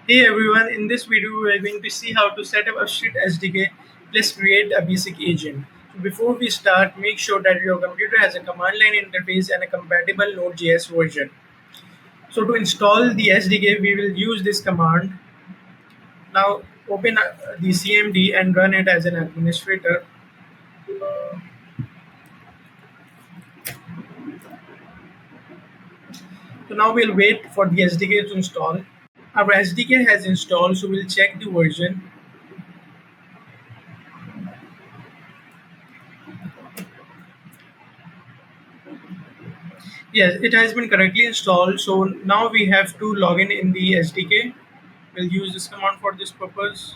Hey everyone, in this video we are going to see how to set up Upstreet SDK plus create a basic agent. So before we start, make sure that your computer has a command line interface and a compatible Node.js version. So to install the SDK, we will use this command. Now open the CMD and run it as an administrator. So now we'll wait for the SDK to install. Our SDK has installed, so we'll check the version. Yes, it has been correctly installed. So now we have to log in the SDK. We'll use this command for this purpose.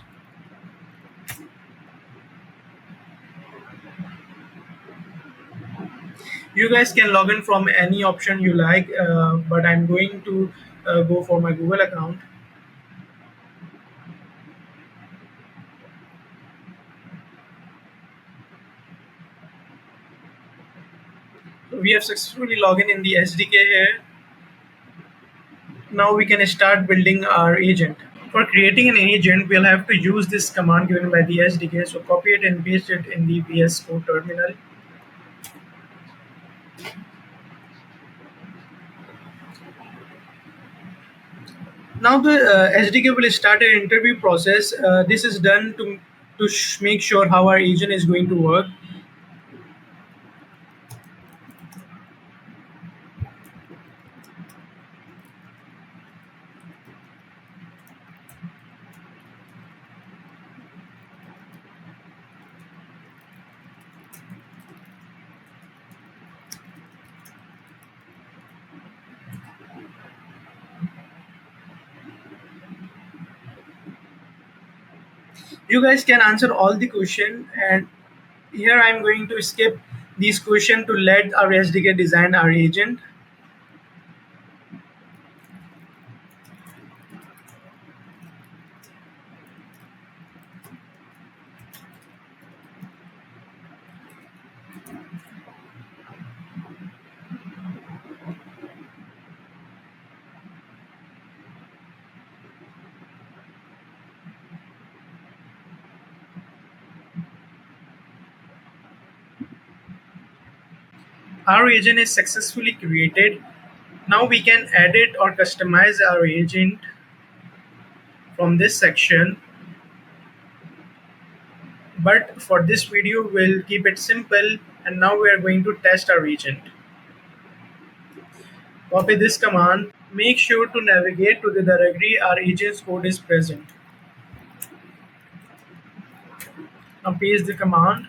You guys can log in from any option you like, but I'm going to go for my Google account. So we have successfully logged in the SDK here. Now we can start building our agent. For creating an agent, we'll have to use this command given by the SDK. So copy it and paste it in the VS Code terminal. Now the SDK will start an interview process. This is done to make sure how our agent is going to work. You guys can answer all the question, and here I'm going to skip these question to let our SDK design our agent. Our agent is successfully created. Now we can edit or customize our agent from this section. But for this video, we'll keep it simple. And now we are going to test our agent. Copy this command. Make sure to navigate to the directory our agent's code is present. Now paste the command.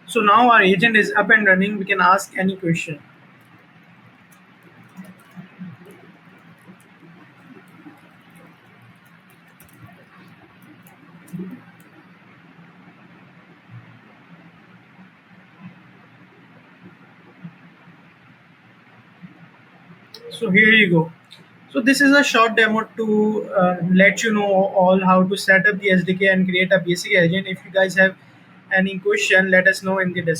So now our agent is up and running. We can ask any question. So here you go. So this is a short demo to let you know all how to set up the SDK and create a basic agent. If you guys have any question, let us know in the description.